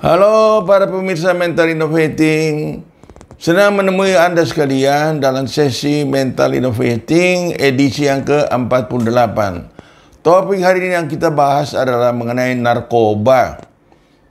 Halo para pemirsa Mental Innovating. Senang menemui Anda sekalian dalam sesi Mental Innovating edisi yang ke-48. Topik hari ini yang kita bahas adalah mengenai narkoba.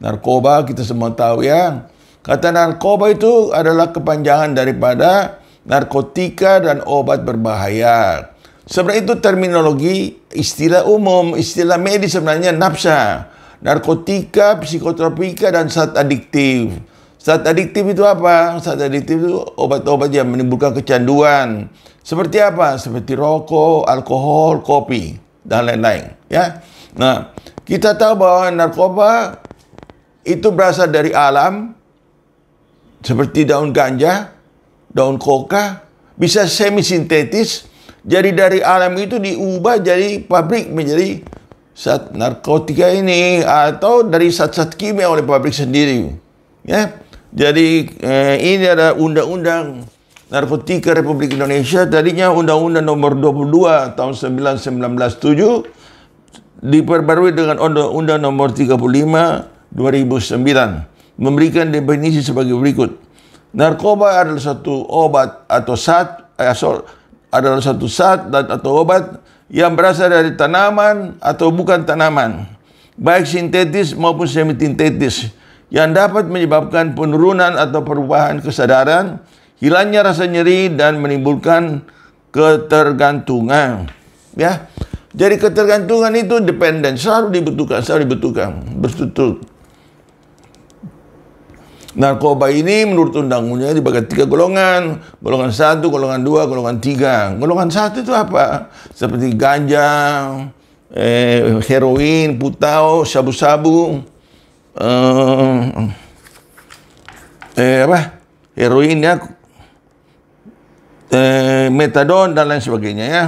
Narkoba kita semua tahu ya. Kata narkoba itu adalah kepanjangan daripada narkotika dan obat berbahaya. Sebenarnya itu terminologi istilah umum, istilah medis sebenarnya nafsa. Narkotika, psikotropika, dan zat adiktif. Zat adiktif itu apa? Zat adiktif itu obat-obat yang menimbulkan kecanduan. Seperti apa? Seperti rokok, alkohol, kopi, dan lain-lain. Ya. Nah, kita tahu bahwa narkoba itu berasal dari alam, seperti daun ganja, daun koka, bisa semi-sintetis. Jadi dari alam itu diubah jadi pabrik menjadi zat narkotika ini, atau dari zat-zat kimia oleh pabrik sendiri. Ya. Jadi ini ada Undang-Undang Narkotika Republik Indonesia. Tadinya Undang-Undang Nomor 22 tahun 1997 diperbarui dengan Undang-Undang Nomor 35 2009, memberikan definisi sebagai berikut. Narkoba adalah satu obat atau adalah satu zat atau obat yang berasal dari tanaman atau bukan tanaman, baik sintetis maupun semi-sintetis, yang dapat menyebabkan penurunan atau perubahan kesadaran, hilangnya rasa nyeri, dan menimbulkan ketergantungan. Ya, jadi ketergantungan itu dependen, selalu dibutuhkan, bertutur. Narkoba ini menurut undang-undang dibagi 3 golongan. Golongan 1, golongan 2, golongan 3. Golongan 1 itu apa? Seperti ganja, heroin, putau, sabu-sabu, heroin ya, metadon, dan lain sebagainya ya.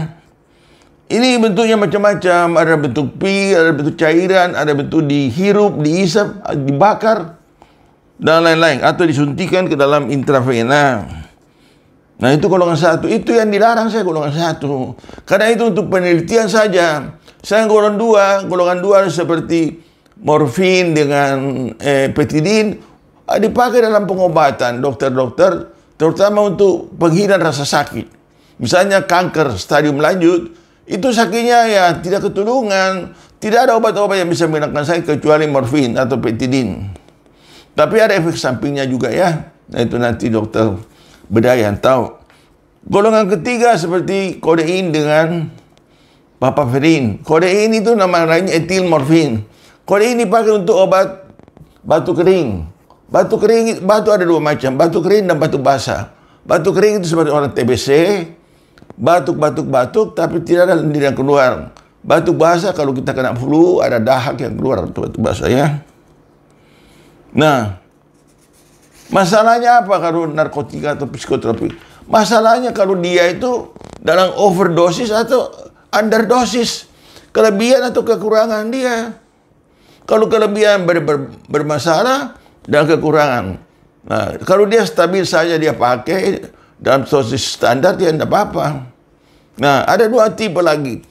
Ini bentuknya macam-macam. Ada bentuk pil, ada bentuk cairan, ada bentuk dihirup, dihisap, dibakar, dan lain-lain, atau disuntikan ke dalam intravena. Nah, itu golongan 1. Itu yang dilarang saya, golongan 1. Karena itu untuk penelitian saja. Saya golongan 2. Golongan 2 seperti morfin dengan petidin dipakai dalam pengobatan dokter-dokter, terutama untuk penghilang rasa sakit. Misalnya kanker stadium lanjut, itu sakitnya ya tidak ketulungan. Tidak ada obat-obat yang bisa menghilangkan sakit kecuali morfin atau petidin. Tapi ada efek sampingnya juga ya. Nah, itu nanti dokter bedah yang tahu. Golongan ketiga seperti kodein dengan papaverin. Kodein itu nama lainnya etil morfin. Kodein dipakai untuk obat batu kering. Batu ada 2 macam, batu kering dan batu basah. Batu kering itu seperti orang TBC, batuk tapi tidak ada lendir yang keluar. Batu basah kalau kita kena flu ada dahak yang keluar, batu basah ya. Nah, masalahnya apa kalau narkotika atau psikotropik? Masalahnya kalau dia itu dalam overdosis atau underdosis, kelebihan atau kekurangan dia. Kalau kelebihan bermasalah dan kekurangan. Nah, kalau dia stabil saja dia pakai dalam dosis standar, dia tidak apa-apa. Nah, ada 2 tipe lagi.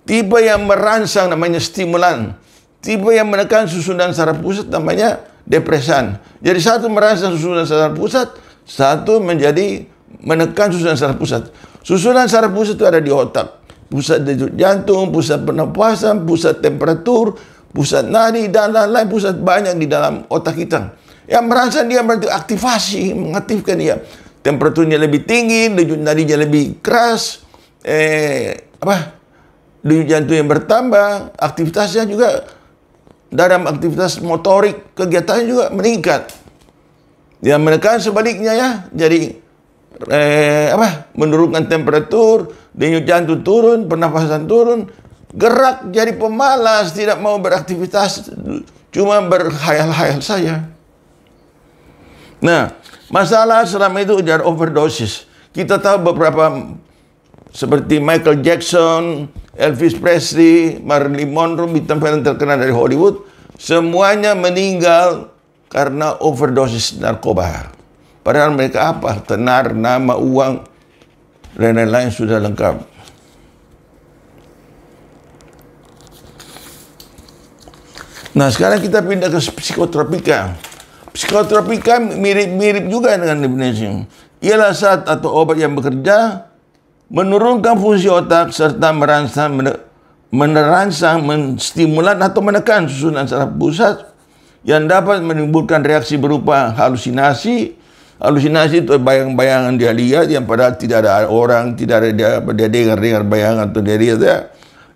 Tipe yang merangsang namanya stimulan. Tipe yang menekan susunan saraf pusat namanya depresan. Jadi satu merangsang susunan saraf pusat, satu menjadi menekan susunan saraf pusat. Susunan saraf pusat itu ada di otak, pusat denyut jantung, pusat pernapasan, pusat temperatur, pusat nadi, dan lain-lain, pusat banyak di dalam otak kita. Yang merangsang dia berarti aktivasi, mengaktifkan dia. Temperaturnya lebih tinggi, denyut nadinya lebih keras, denyut jantung yang bertambah, aktivitasnya juga. Dalam aktivitas motorik, kegiatannya juga meningkat. Yang menekan sebaliknya ya, jadi menurunkan temperatur, denyut jantung turun, pernafasan turun, gerak jadi pemalas, tidak mau beraktivitas, cuma berhayal-hayal saja. Nah, masalah selama itu adalah overdosis. Kita tahu beberapa seperti Michael Jackson, Elvis Presley, Marilyn Monroe, bintang film terkenal dari Hollywood, semuanya meninggal karena overdosis narkoba. Padahal mereka apa? Tenar, nama, uang, dan lain-lain sudah lengkap. Nah, sekarang kita pindah ke psikotropika. Psikotropika mirip-mirip juga dengan depinesium. Ialah zat atau obat yang bekerja menurunkan fungsi otak serta merangsang, menstimulan atau menekan susunan saraf pusat yang dapat menimbulkan reaksi berupa halusinasi. Halusinasi itu bayang-bayangan dia lihat yang padahal tidak ada orang, tidak ada dia dengar bayangan atau dia lihat ya.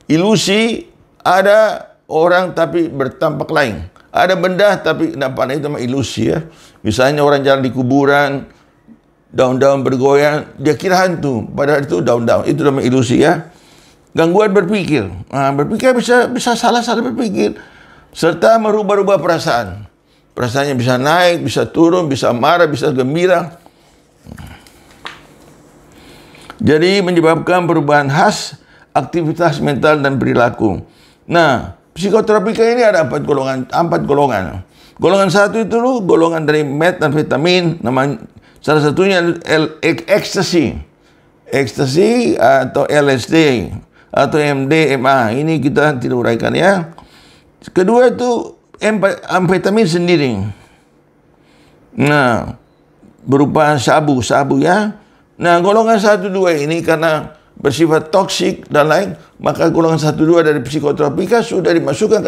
Ilusi, ada orang tapi bertampak lain. Ada benda tapi nampaknya itu ilusi ya. Misalnya orang jalan di kuburan, daun-daun bergoyang, dia kira hantu, padahal itu daun-daun. Itu namanya ilusi ya. Gangguan berpikir. Berpikir bisa salah berpikir serta merubah-rubah perasaan. Perasaannya bisa naik, bisa turun, bisa marah, bisa gembira. Jadi menyebabkan perubahan khas aktivitas mental dan perilaku. Nah, psikotropika ini ada 4 golongan. Golongan 1 itu golongan dari metamfetamin, namanya salah satunya ekstasi. Ekstasi atau LSD atau MDMA. Ini kita tidak uraikan ya. Kedua itu amfetamin sendiri. Nah, berupa sabu ya. Nah, golongan 1, 2 ini karena bersifat toksik dan lain, maka golongan 1, 2 dari psikotropika sudah dimasukkan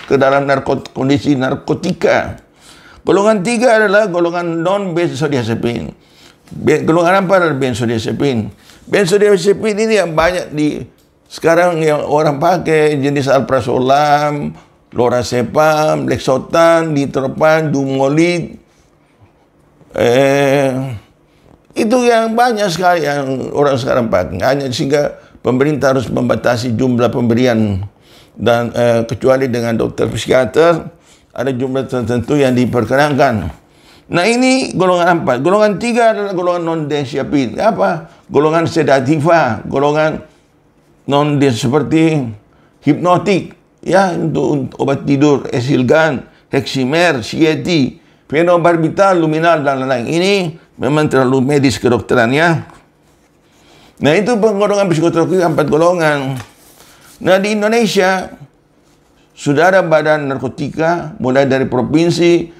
ke dalam kondisi narkotika. Golongan 3 adalah golongan non-benzodiazepin. Golongan 4 adalah benzodiazepin. Benzodiazepin ini yang banyak sekarang yang orang pakai jenis alprazolam, lorazepam, lexotan, ditropan, dumolid. Itu yang banyak sekali yang orang sekarang pakai. Hanya sehingga pemerintah harus membatasi jumlah pemberian dan kecuali dengan dokter psikiater ada jumlah tertentu yang diperkenankan. Nah, ini golongan 4. Golongan 3 adalah golongan non-benzodiazepin. Apa? Golongan sedativa, golongan seperti hipnotik, ya, untuk obat tidur, esilgan, heximer, sieti, fenobarbital, luminal dan lain-lain. Ini memang terlalu medis kedokterannya. Nah, itu golongan psikotropika 4 golongan. Nah, di Indonesia sudah ada badan narkotika mulai dari provinsi,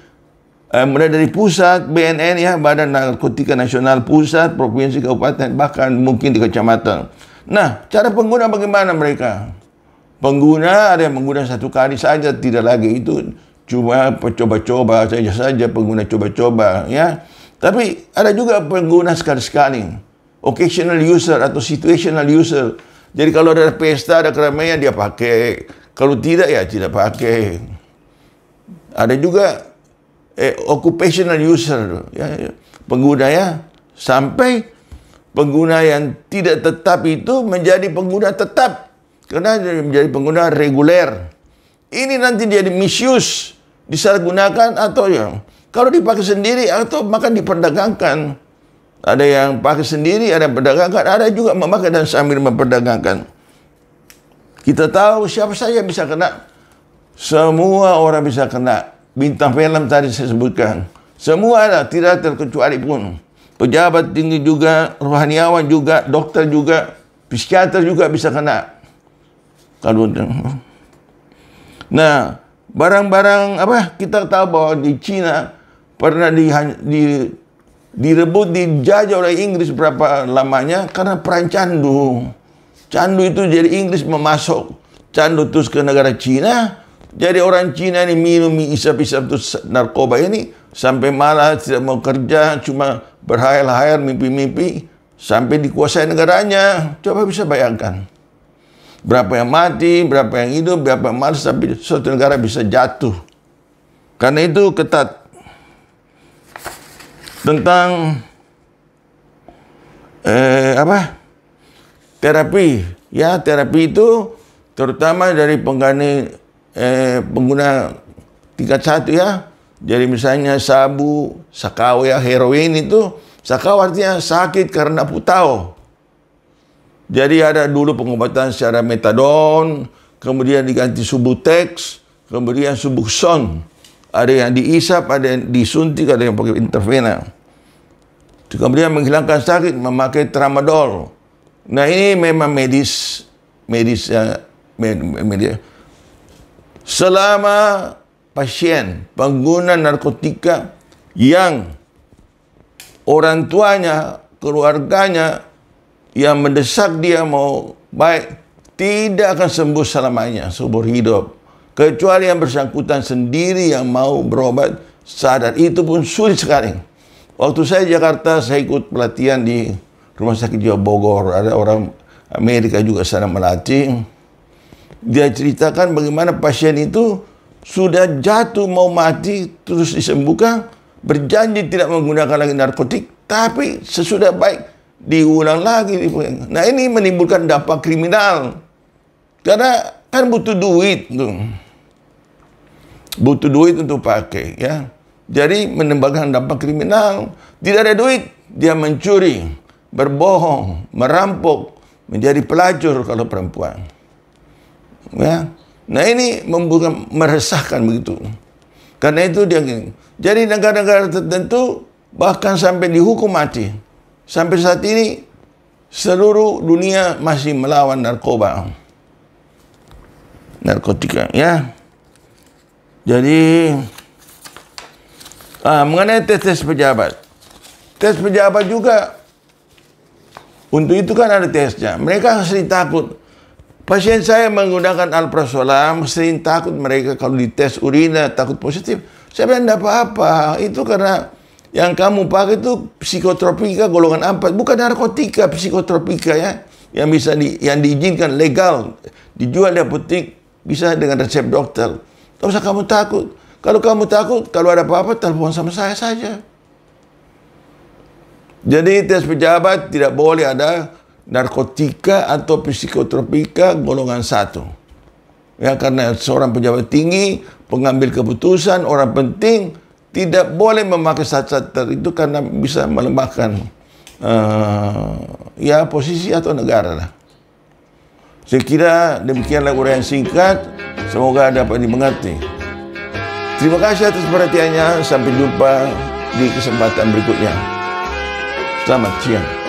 mulai dari pusat, BNN ya, Badan Narkotika Nasional pusat, provinsi, kabupaten, bahkan mungkin di kecamatan. Nah, cara pengguna bagaimana mereka? Pengguna ada yang menggunakan 1 kali saja, tidak lagi itu cuma coba-coba saja pengguna coba-coba ya. Tapi ada juga pengguna sekali-sekali, occasional user atau situational user. Jadi kalau ada pesta, ada keramaian dia pakai, kalau tidak ya tidak pakai. Ada juga occupational user ya, pengguna ya, sampai pengguna yang tidak tetap itu menjadi pengguna tetap karena menjadi pengguna reguler. Ini nanti jadi misuse, disalahgunakan atau ya kalau dipakai sendiri atau maka diperdagangkan. Ada yang pakai sendiri, ada yang perdagangkan, ada juga memakai dan sambil memperdagangkan. Kita tahu siapa saja bisa kena. Semua orang bisa kena. Bintang film tadi saya sebutkan. Semua ada, tidak terkecuali pun. Pejabat tinggi juga, rohaniawan juga, dokter juga, psikiater juga bisa kena. Nah, barang-barang apa? Kita tahu bahwa di Cina pernah direbut, dijajah oleh Inggris berapa lamanya karena perang candu. Candu itu jadi Inggris memasok candu terus ke negara Cina. Jadi orang Cina ini minum isap-isap narkoba ini sampai malah tidak mau kerja, cuma berhayal-hayal, mimpi-mimpi sampai dikuasai negaranya. Coba bisa bayangkan. Berapa yang mati, berapa yang hidup, berapa yang mati sampai suatu negara bisa jatuh. Karena itu ketat. Tentang terapi. Ya, terapi itu terutama dari pengguna tingkat 1 ya. Jadi misalnya sabu, sakau ya, heroin itu. Sakau artinya sakit karena putau. Jadi ada dulu pengobatan secara metadon, kemudian diganti subutex, kemudian subuxone. Ada yang diisap, ada yang disuntik, ada yang pakai intervena. Kemudian menghilangkan sakit memakai tramadol. Nah, ini memang medis. Selama pasien pengguna narkotika yang orang tuanya, keluarganya yang mendesak dia mau baik, tidak akan sembuh selamanya, seumur hidup. Kecuali yang bersangkutan sendiri yang mau berobat sadar. Itu pun sulit sekali. Waktu saya di Jakarta, saya ikut pelatihan di Rumah Sakit Jiwa Bogor. Ada orang Amerika juga sana melatih. Dia ceritakan bagaimana pasien itu sudah jatuh mau mati, terus disembuhkan, berjanji tidak menggunakan lagi narkotik, tapi sesudah baik diulang lagi. Nah, ini menimbulkan dampak kriminal. Karena kan butuh duit tuh. Butuh duit untuk pakai, ya. Jadi menimbulkan dampak kriminal. Tidak ada duit, dia mencuri, berbohong, merampok, menjadi pelacur kalau perempuan. Ya. Nah, ini membuat meresahkan begitu. Karena itu dia gini. Jadi negara-negara tertentu bahkan sampai dihukum mati. Sampai saat ini seluruh dunia masih melawan narkotika, ya. Jadi mengenai tes pejabat. Tes pejabat juga untuk itu kan ada tesnya. Mereka sering takut. Pasien saya menggunakan alprazolam, sering takut mereka kalau dites urina takut positif. Saya bilang tidak apa-apa. Itu karena yang kamu pakai itu psikotropika golongan 4, bukan narkotika, psikotropika, ya. Yang bisa yang diizinkan legal, dijual di apotek, bisa dengan resep dokter. Tak usah kamu takut. Kalau kamu takut, kalau ada apa-apa telepon sama saya saja. Jadi tes pejabat tidak boleh ada narkotika atau psikotropika golongan 1. Ya, karena seorang pejabat tinggi, pengambil keputusan, orang penting, tidak boleh memakai zat-zat itu karena bisa melemahkan ya posisi atau negara lah. Saya kira demikianlah uraian singkat. Semoga dapat dimengerti. Terima kasih atas perhatiannya. Sampai jumpa di kesempatan berikutnya. Selamat siang.